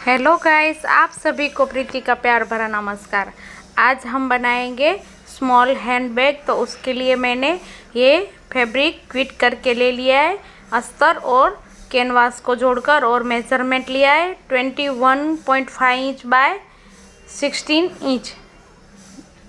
Hello guys, आप सभी को प्रीति का प्यार भरा नमस्कार। आज हम बनाएंगे स्मॉल हैंड बैग। तो उसके लिए मैंने ये फैब्रिक क्विट करके ले लिया है, अस्तर और कैनवास को जोड़कर, और मेजरमेंट लिया है 21.5 इंच बाय 16 इंच।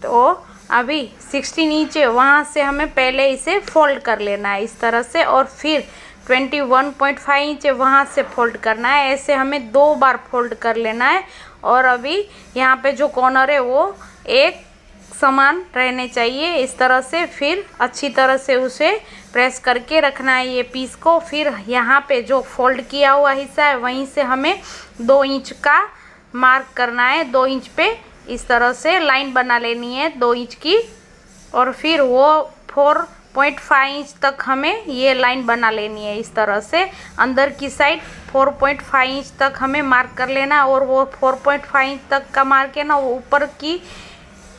तो अभी 16 इंच है, वहाँ से हमें पहले इसे फोल्ड कर लेना है इस तरह से, और फिर 21.5 इंच वहाँ से फोल्ड करना है। ऐसे हमें 2 बार फोल्ड कर लेना है। और अभी यहाँ पे जो कॉर्नर है वो एक समान रहने चाहिए इस तरह से। फिर अच्छी तरह से उसे प्रेस करके रखना है ये पीस को। फिर यहाँ पे जो फोल्ड किया हुआ हिस्सा है वहीं से हमें 2 इंच का मार्क करना है। 2 इंच पे इस तरह से लाइन बना लेनी है 2 इंच की, और फिर वो 4.5 इंच तक हमें ये लाइन बना लेनी है इस तरह से। अंदर की साइड 4.5 इंच तक हमें मार्क कर लेना है, और वो 4.5 इंच तक का मार्क है ना, वो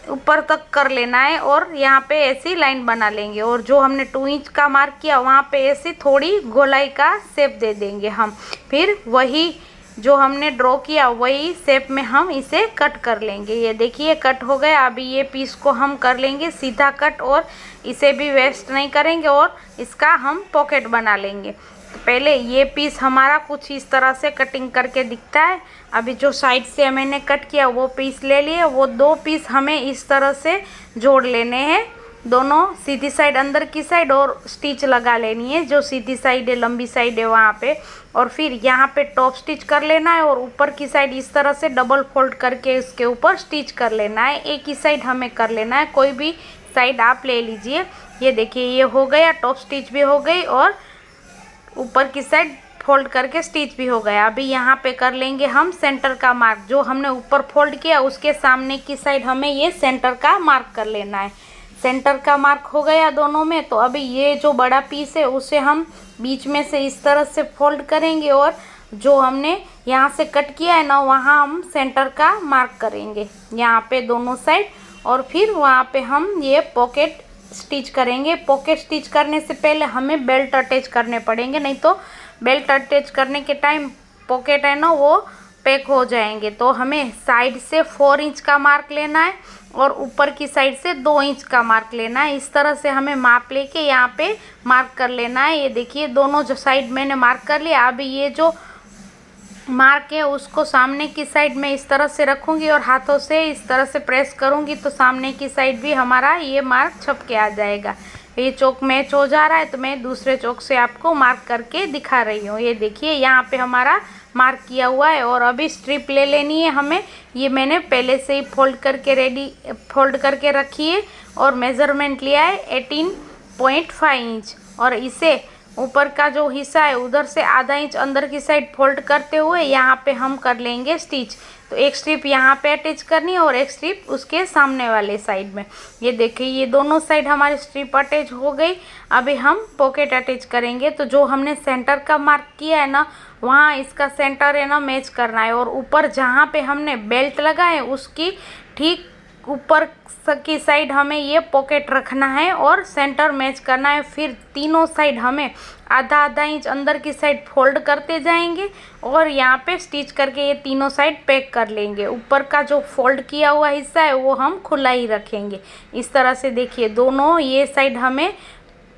ऊपर तक कर लेना है, और यहाँ पे ऐसी लाइन बना लेंगे। और जो हमने 2 इंच का मार्क किया वहाँ पे ऐसी थोड़ी गोलाई का शेप दे देंगे हम। फिर वही जो हमने ड्रॉ किया वही शेप में हम इसे कट कर लेंगे। ये देखिए कट हो गया। अभी ये पीस को हम कर लेंगे सीधा कट, और इसे भी वेस्ट नहीं करेंगे, और इसका हम पॉकेट बना लेंगे। तो पहले ये पीस हमारा कुछ इस तरह से कटिंग करके दिखता है। अभी जो साइड से मैंने कट किया वो पीस ले लिए, वो 2 पीस हमें इस तरह से जोड़ लेने हैं। दोनों सीधी साइड अंदर की साइड, और स्टिच लगा लेनी है जो सीधी साइड है, लंबी साइड है वहाँ पे। और फिर यहाँ पे टॉप स्टिच कर लेना है, और ऊपर की साइड इस तरह से डबल फोल्ड करके इसके ऊपर स्टिच कर लेना है। एक ही साइड हमें कर लेना है, कोई भी साइड आप ले लीजिए। ये देखिए ये हो गया, टॉप स्टिच भी हो गई और ऊपर की साइड फोल्ड करके स्टिच भी हो गया। अभी यहाँ पे कर लेंगे हम सेंटर का मार्क। जो हमने ऊपर फोल्ड किया उसके सामने की साइड हमें ये सेंटर का मार्क कर लेना है। सेंटर का मार्क हो गया दोनों में। तो अभी ये जो बड़ा पीस है उसे हम बीच में से इस तरह से फोल्ड करेंगे, और जो हमने यहाँ से कट किया है ना वहाँ हम सेंटर का मार्क करेंगे यहाँ पे दोनों साइड। और फिर वहाँ पे हम ये पॉकेट स्टिच करेंगे। पॉकेट स्टिच करने से पहले हमें बेल्ट अटैच करने पड़ेंगे, नहीं तो बेल्ट अटैच करने के टाइम पॉकेट है ना वो पैक हो जाएंगे। तो हमें साइड से 4 इंच का मार्क लेना है, और ऊपर की साइड से 2 इंच का मार्क लेना है। इस तरह से हमें माप लेके यहाँ पे मार्क कर लेना है। ये देखिए दोनों जो साइड मैंने मार्क कर लिया। अभी ये जो मार्क है उसको सामने की साइड में इस तरह से रखूँगी, और हाथों से इस तरह से प्रेस करूँगी तो सामने की साइड भी हमारा ये मार्क छप के आ जाएगा। ये चौक मैच हो जा रहा है तो मैं दूसरे चौक से आपको मार्क करके दिखा रही हूँ। ये देखिए यहाँ पे हमारा मार्क किया हुआ है। और अभी स्ट्रिप ले लेनी है हमें। ये मैंने पहले से ही फोल्ड करके रखी है, और मेज़रमेंट लिया है 18.5 इंच। और इसे ऊपर का जो हिस्सा है उधर से आधा इंच अंदर की साइड फोल्ड करते हुए यहाँ पे हम कर लेंगे स्टिच। तो एक स्ट्रिप यहाँ पे अटैच करनी है, और एक स्ट्रिप उसके सामने वाले साइड में। ये देखिए ये दोनों साइड हमारी स्ट्रिप अटैच हो गई। अभी हम पॉकेट अटैच करेंगे। तो जो हमने सेंटर का मार्क किया है ना वहाँ इसका सेंटर है ना मैच करना है, और ऊपर जहाँ पे हमने बेल्ट लगाए उसकी ठीक ऊपर की साइड हमें ये पॉकेट रखना है और सेंटर मैच करना है। फिर तीनों साइड हमें आधा आधा इंच अंदर की साइड फोल्ड करते जाएंगे, और यहाँ पे स्टिच करके ये तीनों साइड पैक कर लेंगे। ऊपर का जो फोल्ड किया हुआ हिस्सा है वो हम खुला ही रखेंगे इस तरह से। देखिए दोनों ये साइड हमें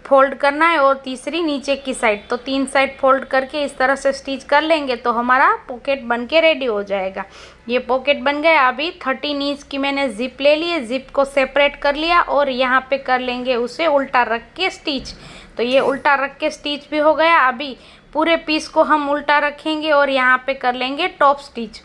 फोल्ड करना है, और तीसरी नीचे की साइड। तो 3 साइड फोल्ड करके इस तरह से स्टिच कर लेंगे तो हमारा पॉकेट बन के रेडी हो जाएगा। ये पॉकेट बन गया। अभी 13 इंच की मैंने जिप ले ली है, जिप को सेपरेट कर लिया, और यहाँ पे कर लेंगे उसे उल्टा रख के स्टिच। तो ये उल्टा रख के स्टिच भी हो गया। अभी पूरे पीस को हम उल्टा रखेंगे, और यहाँ पे कर लेंगे टॉप स्टिच।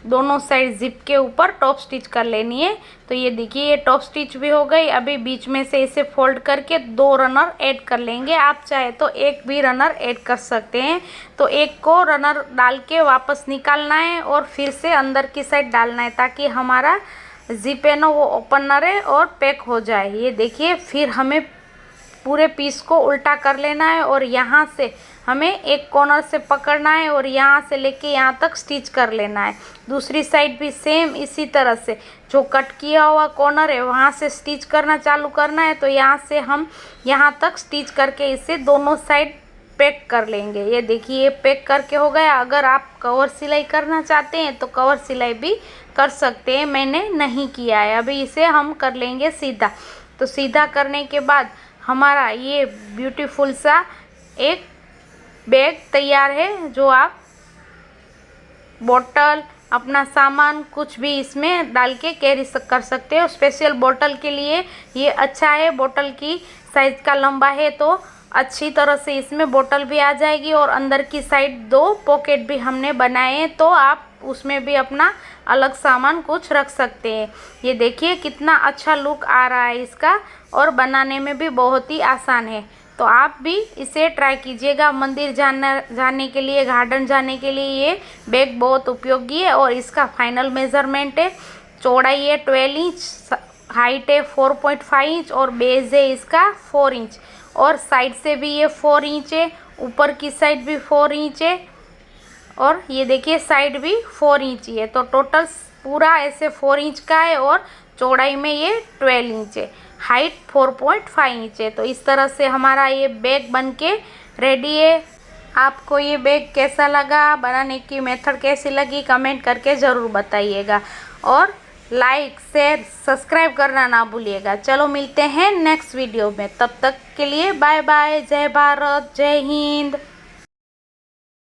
दोनों साइड जिप के ऊपर टॉप स्टिच कर लेनी है। तो ये देखिए ये टॉप स्टिच भी हो गई। अभी बीच में से इसे फोल्ड करके 2 रनर ऐड कर लेंगे। आप चाहे तो एक भी रनर ऐड कर सकते हैं। तो एक को रनर डाल के वापस निकालना है, और फिर से अंदर की साइड डालना है, ताकि हमारा जिप है ना वो ओपन न रहे और पैक हो जाए। ये देखिए फिर हमें पूरे पीस को उल्टा कर लेना है, और यहाँ से हमें एक कॉर्नर से पकड़ना है, और यहाँ से लेके यहाँ तक स्टिच कर लेना है। दूसरी साइड भी सेम इसी तरह से जो कट किया हुआ कॉर्नर है वहाँ से स्टिच करना चालू करना है। तो यहाँ से हम यहाँ तक स्टिच करके इसे दोनों साइड पैक कर लेंगे। ये देखिए ये पैक करके हो गया। अगर आप कवर सिलाई करना चाहते हैं तो कवर सिलाई भी कर सकते हैं, मैंने नहीं किया है। अभी इसे हम कर लेंगे सीधा। तो सीधा करने के बाद हमारा ये ब्यूटीफुल सा एक बैग तैयार है, जो आप बोतल अपना सामान कुछ भी इसमें डाल के कैरी कर सकते हो। स्पेशल बोतल के लिए ये अच्छा है। बोतल की साइज का लंबा है तो अच्छी तरह से इसमें बोतल भी आ जाएगी, और अंदर की साइड 2 पॉकेट भी हमने बनाए हैं, तो आप उसमें भी अपना अलग सामान कुछ रख सकते हैं। ये देखिए कितना अच्छा लुक आ रहा है इसका, और बनाने में भी बहुत ही आसान है। तो आप भी इसे ट्राई कीजिएगा। मंदिर जाने के लिए, गार्डन जाने के लिए ये बैग बहुत उपयोगी है। और इसका फाइनल मेज़रमेंट है, चौड़ाई है 12 इंच, हाइट है 4.5 इंच, और बेस है इसका 4 इंच, और साइड से भी ये 4 इंच है, ऊपर की साइड भी 4 इंच है, और ये देखिए साइड भी 4 इंच ही है। तो टोटल पूरा ऐसे 4 इंच का है, और चौड़ाई में ये 12 इंच है, हाइट 4.5 इंच है। तो इस तरह से हमारा ये बैग बनके रेडी है। आपको ये बैग कैसा लगा, बनाने की मेथड कैसी लगी, कमेंट करके ज़रूर बताइएगा, और लाइक शेयर सब्सक्राइब करना ना भूलिएगा। चलो मिलते हैं नेक्स्ट वीडियो में, तब तक के लिए बाय बाय। जय भारत, जय हिंद।